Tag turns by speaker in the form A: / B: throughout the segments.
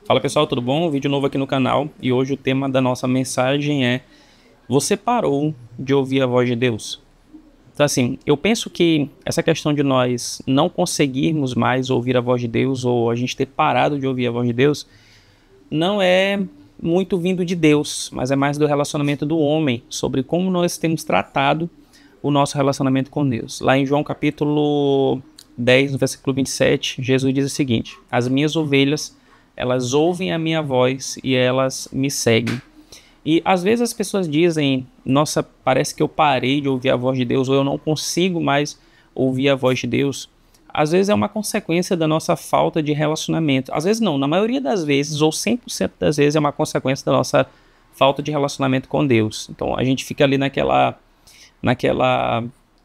A: Fala pessoal, tudo bom? Vídeo novo aqui no canal e hoje o tema da nossa mensagem é: você parou de ouvir a voz de Deus? Então assim, eu penso que essa questão de nós não conseguirmos mais ouvir a voz de Deus ou a gente ter parado de ouvir a voz de Deus não é muito vindo de Deus, mas é mais do relacionamento do homem, sobre como nós temos tratado o nosso relacionamento com Deus. Lá em João capítulo 10, no versículo 27, Jesus diz o seguinte: as minhas ovelhas, elas ouvem a minha voz e elas me seguem. E às vezes as pessoas dizem: nossa, parece que eu parei de ouvir a voz de Deus, ou eu não consigo mais ouvir a voz de Deus. Às vezes é uma consequência da nossa falta de relacionamento. Às vezes não, na maioria das vezes, ou 100% das vezes, é uma consequência da nossa falta de relacionamento com Deus. Então a gente fica ali naquela,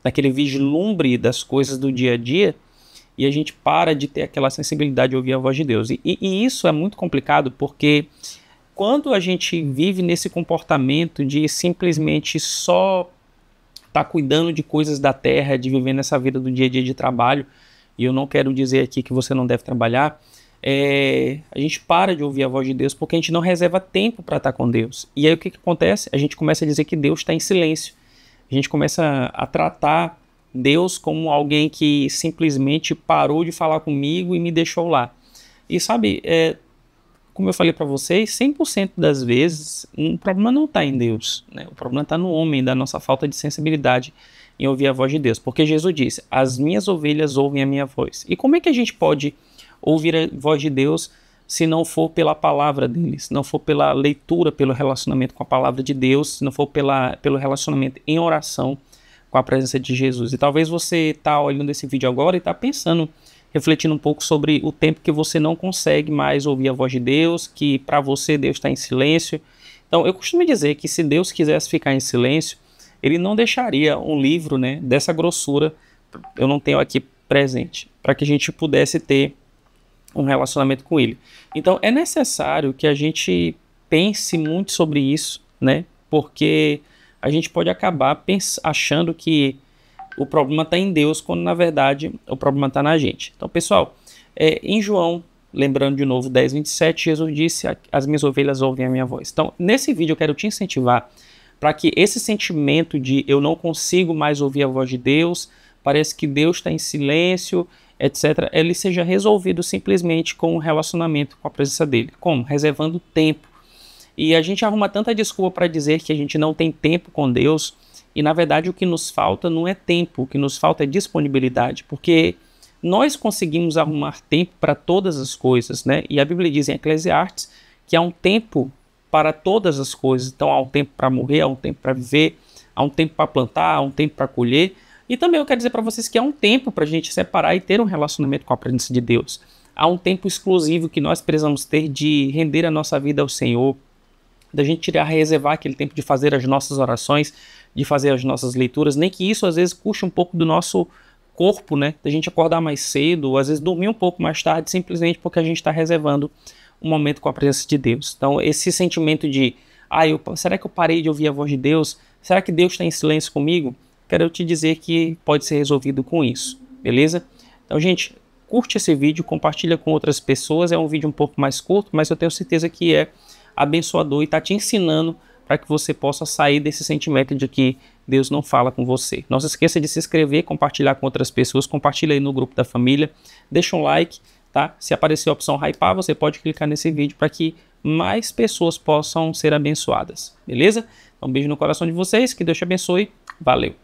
A: naquele vislumbre das coisas do dia a dia, e a gente para de ter aquela sensibilidade de ouvir a voz de Deus. E isso é muito complicado porque quando a gente vive nesse comportamento de simplesmente só estar cuidando de coisas da terra, de viver nessa vida do dia a dia de trabalho, e eu não quero dizer aqui que você não deve trabalhar, a gente para de ouvir a voz de Deus porque a gente não reserva tempo para estar com Deus. E aí o que acontece? A gente começa a dizer que Deus está em silêncio. A gente começa a tratar Deus como alguém que simplesmente parou de falar comigo e me deixou lá. E sabe, como eu falei para vocês, 100% das vezes o problema não está em Deus, né? O problema está no homem, da nossa falta de sensibilidade em ouvir a voz de Deus. Porque Jesus disse: as minhas ovelhas ouvem a minha voz. E como é que a gente pode ouvir a voz de Deus se não for pela palavra dele, se não for pela leitura, pelo relacionamento com a palavra de Deus, se não for pelo relacionamento em oração com a presença de Jesus? E talvez você está olhando esse vídeo agora e está pensando, refletindo um pouco sobre o tempo que você não consegue mais ouvir a voz de Deus, que para você Deus está em silêncio. Então eu costumo dizer que se Deus quisesse ficar em silêncio, ele não deixaria um livro, né, dessa grossura, eu não tenho aqui presente, para que a gente pudesse ter um relacionamento com ele. Então é necessário que a gente pense muito sobre isso, né? Porque a gente pode acabar achando que o problema está em Deus, quando na verdade o problema está na gente. Então, pessoal, em João, lembrando de novo, 10:27, Jesus disse: as minhas ovelhas ouvem a minha voz. Então, nesse vídeo eu quero te incentivar para que esse sentimento de eu não consigo mais ouvir a voz de Deus, parece que Deus está em silêncio, etc., ele seja resolvido simplesmente com um relacionamento com a presença dele. Como? Reservando tempo. E a gente arruma tanta desculpa para dizer que a gente não tem tempo com Deus, e na verdade o que nos falta não é tempo, o que nos falta é disponibilidade, porque nós conseguimos arrumar tempo para todas as coisas, né? E a Bíblia diz em Eclesiastes que há um tempo para todas as coisas. Então há um tempo para morrer, há um tempo para viver, há um tempo para plantar, há um tempo para colher. E também eu quero dizer para vocês que há um tempo para a gente separar e ter um relacionamento com a presença de Deus. Há um tempo exclusivo que nós precisamos ter de render a nossa vida ao Senhor, da gente tirar, reservar aquele tempo de fazer as nossas orações, de fazer as nossas leituras, nem que isso às vezes custe um pouco do nosso corpo, né? Da gente acordar mais cedo, ou às vezes dormir um pouco mais tarde, simplesmente porque a gente está reservando um momento com a presença de Deus. Então esse sentimento de, será que eu parei de ouvir a voz de Deus? Será que Deus está em silêncio comigo? Quero te dizer que pode ser resolvido com isso, beleza? Então, gente, curte esse vídeo, compartilha com outras pessoas. É um vídeo um pouco mais curto, mas eu tenho certeza que é abençoador e está te ensinando para que você possa sair desse sentimento de que Deus não fala com você. Não se esqueça de se inscrever, compartilhar com outras pessoas, compartilha aí no grupo da família, deixa um like, tá? Se aparecer a opção hypar, você pode clicar nesse vídeo para que mais pessoas possam ser abençoadas, beleza? Então, um beijo no coração de vocês, que Deus te abençoe, valeu!